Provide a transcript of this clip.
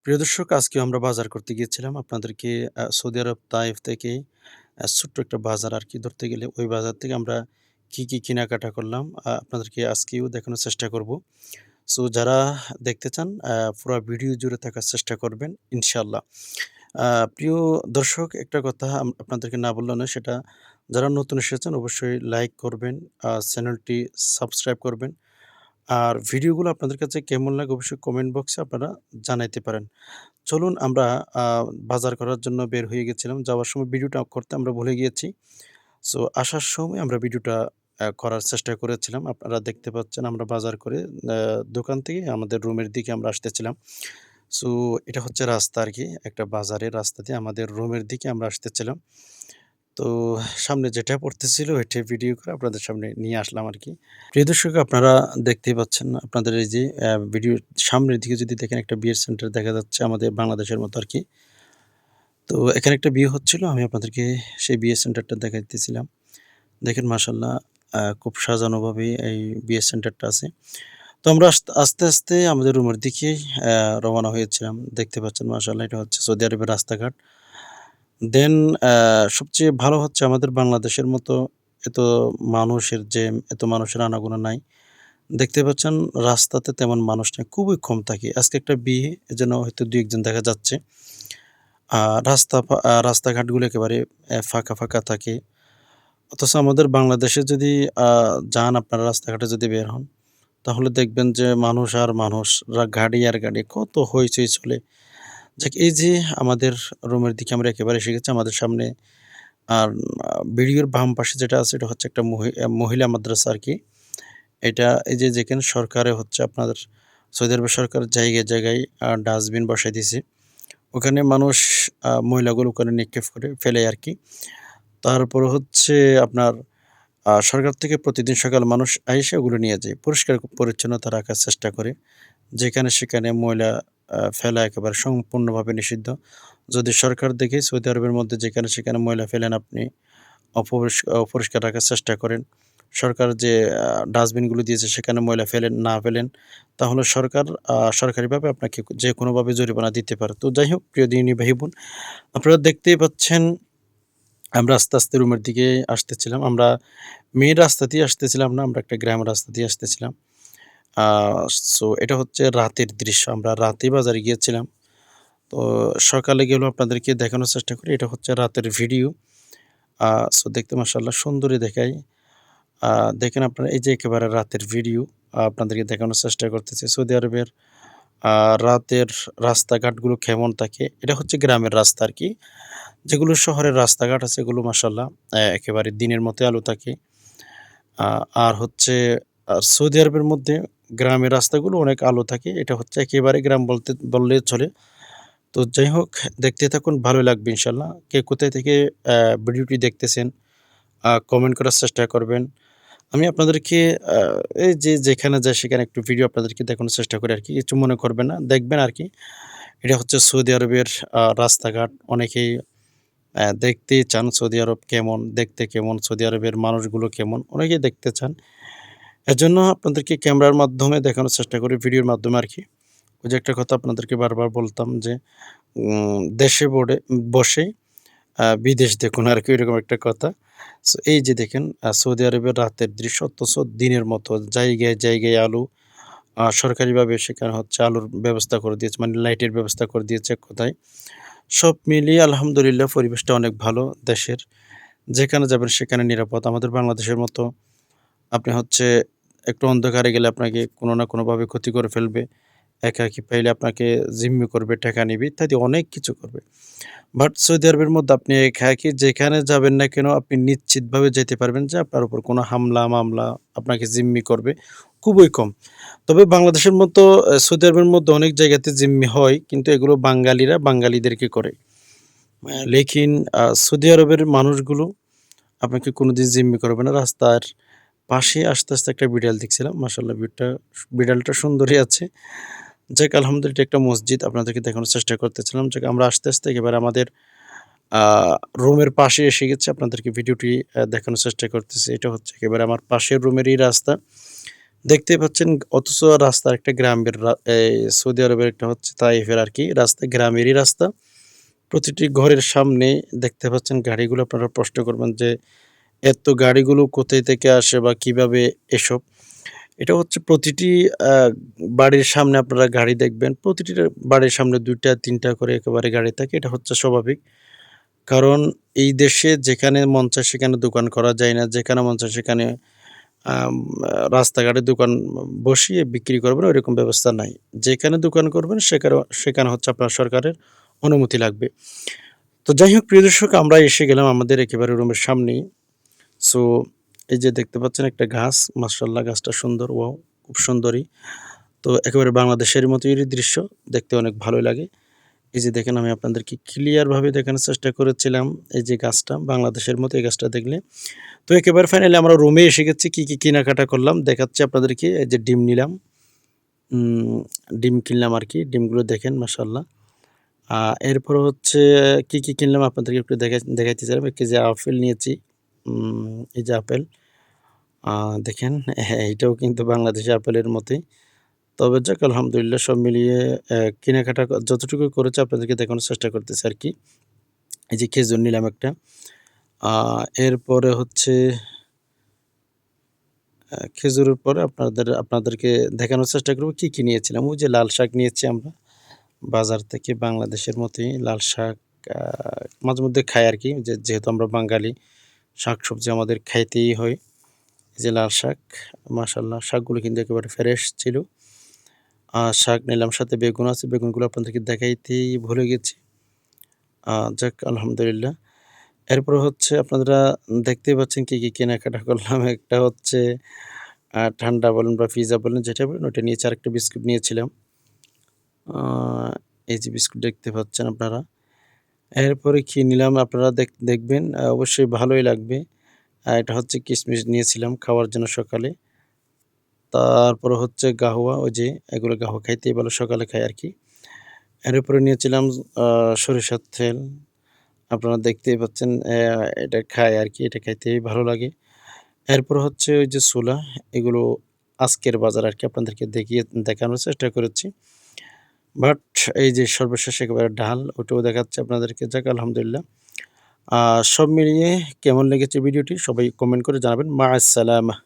প্রিয় দর্শক, আজকে আমরা বাজার করতে গিয়েছিলাম। আপনাদেরকে সৌদি আরব তাইফ থেকে ছোট্ট একটা বাজার আরকি ধরতে গেলে ওই বাজার থেকে আমরা কি কেনাকাটা করলাম আপনাদেরকে আজকেও দেখানোর চেষ্টা করব। সো যারা দেখতে চান পুরা ভিডিও জুড়ে থাকার চেষ্টা করবেন ইনশাআল্লাহ। আ প্রিয় দর্শক, একটা কথা আপনাদেরকে না বললেও নয়, সেটা যারা নতুন এসেছেন অবশ্যই লাইক করবেন, চ্যানেলটি সাবস্ক্রাইব করবেন। আর ভিডিওগুলো আপনাদের কাছে কেমন লাগে অবশ্যই কমেন্ট বক্সে আপনারা জানাইতে পারেন। চলুন আমরা আ বাজার করার জন্য বের হয়ে গেছিলাম। যাওয়ার সময় ভিডিওটা করতে আমরা ভুলে গিয়েছি। সো আসার সময় আমরা ভিডিওটা করার চেষ্টা করেছিলাম। আপনারা দেখতে পাচ্ছেন আমরা বাজার করে আ দোকান থেকে আমাদের রুমের দিকে আমরা আসতেছিলাম। সো এটা হচ্ছে রাস্তা আরকি। একটা বাজারের রাস্তা দিয়ে আমাদের রুমের দিকে আমরা আসতেছিলাম। তো সামনে যেটা পড়তেছিল ওইটাই ভিডিও করে আপনাদের সামনে নিয়ে আসলাম আরকি। প্রিয় দর্শক, আপনারা দেখতেই পাচ্ছেন আপনাদের এই যে ভিডিওর সামনের দিকে যদি দেখেন একটা বিয়ের সেন্টার দেখা যাচ্ছে আমাদের বাংলাদেশের মতো আরকি। তো এখানে একটা বিয়ে হচ্ছিল। আমি আপনাদেরকে সেই বিয়ে সেন্টারটা দেখাইতেছিলাম। দেখেন মাশাআল্লাহ খুব সাজানোভাবে এই বিয়ে সেন্টারটা আছে। তো আমরা আস্তে আস্তে আমাদের রুমের দিকেই রওনা হয়েছিলাম। দেখতে পাচ্ছেন মাশাআল্লাহ এটা হচ্ছে সৌদি আরবের রাস্তাঘাট। দেন সবচেয়ে ভালো হচ্ছে আমাদের বাংলাদেশের মতো এত মানুষের জ্যাম, এত মানুষের আনাগোনা নাই। দেখতে পাচ্ছেন রাস্তাতে তেমন মানুষ নেই, খুবই কম থাকে। আজকে একটা বিয়ে, এজন্য হয়তো ২-১ জন দেখা যাচ্ছে। আ রাস্তাঘাটগুলো একেবারে ফাঁকা থাকে। অথচ আমাদের বাংলাদেশে যদি আ যান, আপনারা রাস্তাঘাটে যদি বের হন, তাহলে দেখবেন যে মানুষ আর মানুষ, গাড়ি আর গাড়ি, কত হইচই চলে। যাক, এই যে আমাদের রুমের দিকে আমরা একেবারে এসে গেছি। আমাদের সামনে আর ভিডিওর বাম পাশে যেটা আছে এটা হচ্ছে একটা মহিলা মাদ্রাসা আরকি। এটা এই যে যেখানে সরকারে হচ্ছে আপনাদের সৌদি আরবের সরকার জায়গায় ডাস্টবিন বসায় দিছে। ওখানে মানুষ ময়লাগুলো ওখানে নিক্ষেপ করে ফেলে আরকি। তারপরে হচ্ছে আপনার সরকার থেকে প্রতিদিন সকালে মানুষ আইসা ওগুলো নিয়ে যায়। পরিষ্কার পরিচ্ছন্নতা রাখার চেষ্টা করে। যেখানে সেখানে ময়লা ফেলা একেবারে সম্পূর্ণভাবে নিষিদ্ধ। যদি সরকার দেখে সৌদি আরবের মধ্যে যেখানে সেখানে ময়লা ফেলেন আপনি, অপরিষ্কার রাখার চেষ্টা করেন। সরকার যে ডাস্টবিনগুলো দিয়েছে সেখানে ময়লা না ফেলেন, তাহলে সরকার সরকারিভাবে আপনাকে যেকোনোভাবে জরিমানা দিতে পারে। তো যাই হোক, প্রিয় দিনী ভাই-বোন, আপনারা দেখতেই পাচ্ছেন আমরা আস্তে আস্তে রুমের দিকে আসতেছিলাম। আমরা মেইন রাস্তা দিয়ে আসতেছিলাম না, আমরা একটা গ্রামের রাস্তা দিয়ে আসতেছিলাম। আ সো এটা হচ্ছে রাতের দৃশ্য। আমরা রাতেই বাজারে গিয়েছিলাম। তো সকালে গেলেও আপনাদেরকে দেখানোর চেষ্টা করি। এটা হচ্ছে রাতের ভিডিও। আ সো দেখতে মাশাআল্লাহ সুন্দরই দেখায়। আ দেখেন আপনারা, এই যে একেবারে রাতের ভিডিও আপনাদেরকে দেখানোর চেষ্টা করতেছি। সৌদি আরবের আ রাতের রাস্তাঘাটগুলো কেমন থাকে। এটা হচ্ছে গ্রামের রাস্তা আরকি। যেগুলো শহরের রাস্তাঘাট আছে এগুলো মাশাআল্লাহ একেবারে দিনের মতোই আলো থাকে। আ আর হচ্ছে সৌদি আরবের মধ্যে গ্রামের রাস্তাগুলো অনেক আলো থাকে। এটা হচ্ছে একেবারে গ্রাম বললে চলে। তো যাই হোক, দেখতে থাকুন, ভালোই লাগবে ইনশাআল্লাহ। কে কোথায় থেকে ভিডিওটি দেখতেছেন কমেন্ট করার চেষ্টা করবেন। আমি আপনাদেরকে আ এই যে যেখানে যাই সেখানে একটু ভিডিও আপনাদেরকে দেখানোর চেষ্টা করি আরকি। কিছু মনে করবেন না। দেখবেন আরকি। এটা হচ্ছে সৌদি আরবের রাস্তাঘাট। অনেকেই দেখতেই চান সৌদি আরব কেমন, দেখতে কেমন, সৌদি আরবের মানুষগুলো কেমন, অনেকেই দেখতে চান। এজন্য আপনাদেরকে ক্যামেরার মাধ্যমে দেখানোর চেষ্টা করি, ভিডিওর মাধ্যমে আরকি। ওই যে একটা কথা আপনাদেরকে বারবার বলতাম যে, দেশে বসে বিদেশ দেখুন আরকি, ওইরকম একটা কথা। সো এই যে দেখেন সৌদি আরবের রাতের দৃশ্য, অথচ দিনের মতো জায়গায় আলো। সরকারিভাবে সেখানে হচ্ছে আলোর ব্যবস্থা করে দিয়েছে। মানে লাইটের ব্যবস্থা করে দিয়েছে এক কথায়। সব মিলিয়ে আলহামদুলিল্লাহ পরিবেশটা অনেক ভালো দেশের। যেখানে যাবেন সেখানে নিরাপদ। আমাদের বাংলাদেশের মতো আপনি হচ্ছে একটু অন্ধকারে গেলে আপনাকে কোনো না কোনোভাবে ক্ষতি করে ফেলবে। একাকী পাইলে আপনাকে জিম্মি করবে, টাকা নিবে ইত্যাদি অনেক কিছু করবে। বাট সৌদি আরবের মধ্যে আপনি একাকী যেখানে যাবেন না কেন আপনি নিশ্চিতভাবে যেতে পারবেন যে আপনার উপর কোনো হামলা-মামলা আপনাকে জিম্মি করবে খুবই কম। তবে বাংলাদেশের মতো সৌদি আরবের মধ্যে অনেক জায়গাতে জিম্মি হয়, কিন্তু এগুলো বাঙালিরা বাঙালিদেরকে করে। লেকিন সৌদি আরবের মানুষগুলো আপনাকে কোনোদিন জিম্মি করবে না। রাস্তার পাশে আস্তে আস্তে একটা বিড়াল দেখছিলাম। মাশাআল্লাহ বিড়ালটা সুন্দরই আছে। যাক আলহামদুলিল্লাহ, এটা একটা মসজিদ আপনাদেরকে দেখানোর চেষ্টা করতেছিলাম। যাক আমরা আস্তে আস্তে একেবারে আমাদের আ রুমের পাশে এসে গেছি। আপনাদেরকে ভিডিওটি দেখানোর চেষ্টা করতেছি। এটা হচ্ছে একেবারে আমার পাশের রুমেরই রাস্তা। দেখতেই পাচ্ছেন অথচ রাস্তা একটা গ্রামের সৌদি আরবের একটা হচ্ছে তাইফের আরকি রাস্তা, গ্রামেরই রাস্তা। প্রতিটি ঘরের সামনে দেখতে পাচ্ছেন গাড়িগুলো আপনারা প্রশ্ন করবেন যে, এত গাড়িগুলো কোথায় থেকে আসে বা কিভাবে এসব? এটা হচ্ছে প্রতিটি আ বাড়ির সামনে আপনারা গাড়ি দেখবেন। প্রতিটির বাড়ির সামনে ২ টা ৩ টা করে একেবারে গাড়ি থাকে। এটা হচ্ছে স্বাভাবিক। কারণ এই দেশে যেখানে মন চায় সেখানে দোকান করা যায় না। যেখানে মন চায় সেখানে আম রাস্তাঘাটে দোকান বসিয়ে বিক্রি করবেন ওইরকম ব্যবস্থা নাই। যেখানে দোকান করবেন সেখানে হচ্ছে আপনার সরকারের অনুমতি লাগবে। তো যাই হোক প্রিয় দর্শক আমরা এসে গেলাম আমাদের একেবারে রুমের সামনেই। সো এই যে দেখতে পাচ্ছেন একটা গাছ, মাশাআল্লাহ গাছটা সুন্দর, ওয়াও! খুব সুন্দরই। তো একেবারে বাংলাদেশের মতোই দৃশ্য, দেখতে অনেক ভালোই লাগে। এই যে দেখেন আমি আপনাদেরকে ক্লিয়ার ভাবে দেখানোর চেষ্টা করেছিলাম এই যে গাছটা, বাংলাদেশের মতো এই গাছটা দেখলে। তো একেবারে ফাইনালি আমরা রুমে এসে গেছি। কি কেনাকাটা করলাম দেখাচ্ছি আপনাদেরকে। এই যে ডিম নিলাম। উম ডিম কিনলাম আরকি। ডিমগুলো দেখেন মাশাআল্লাহ। আ এরপর হচ্ছে কি কিনলাম আপনাদেরকে একটু দেখাইতে চাইলাম। ১ কেজি আপেল নিয়েছি। এই যে আপেল। আ দেখেন হ্যাঁ, এইটাও কিন্তু বাংলাদেশি আপেলের মতোই। তবে যাক আলহামদুলিল্লাহ সব মিলিয়ে কেনাকাটা যতটুকু করেছি আপনাদেরকে দেখানোর চেষ্টা করতেছি আরকি। এই যে খেজুর নিলাম একটা। আ এরপরে হচ্ছে খেজুরের পরে আপনাদেরকে দেখানোর চেষ্টা করব কি নিয়েছিলাম। ওই যে লাল শাক নিয়েছি আমরা বাজার থেকে বাংলাদেশের মতোই লাল শাক আ মাঝেমধ্যে খাই আরকি। যেহেতু আমরা বাঙালি শাকসবজি আমাদের খাইতেই হয়। এই যে লাল শাক মাশাআল্লাহ শাকগুলো কিন্তু একেবারে ফ্রেশ ছিল। শাক নিলাম সাথে বেগুন আছে। বেগুনগুলো আপনাদেরকে দেখাইতেই ভুলে গেছি। যাক আলহামদুলিল্লাহ। এরপরে হচ্ছে আপনারা দেখতেই পাচ্ছেন কি কেনাকাটা করলাম। একটা হচ্ছে ঠান্ডা বলেন বা পিজ্জা বলেন যেটা বলেন ওটা নিয়েছি। আরেকটা বিস্কুট নিয়েছিলাম। আ এই যে বিস্কুট দেখতে পাচ্ছেন আপনারা। এরপরে কি নিলাম আপনারা দেখবেন অবশ্যই ভালোই লাগবে। এটা হচ্ছে কিশমিশ নিয়েছিলাম খাওয়ার জন্য সকালে। তারপরে হচ্ছে গাহওয়া ওই যে এগুলো গাহওয়া খাইতেই ভালো সকালে খাই আরকি। এর উপরে নিয়েছিলাম আ সরিষার তেল। আপনারা দেখতেই পাচ্ছেন এটা খাই আরকি। এটা খাইতেই ভালো লাগে। এরপর হচ্ছে ওই যে ছোলা, এগুলো আজকের বাজার আরকি আপনাদেরকে দেখানোর চেষ্টা করেছি। বাট এই যে সর্বশেষ একেবারে ডাল, ওটাও দেখাচ্ছি আপনাদেরকে। যাক আলহামদুলিল্লাহ। আ সব মিলিয়ে কেমন লেগেছে ভিডিওটি সবাই কমেন্ট করে জানাবেন। মা আসসালামা।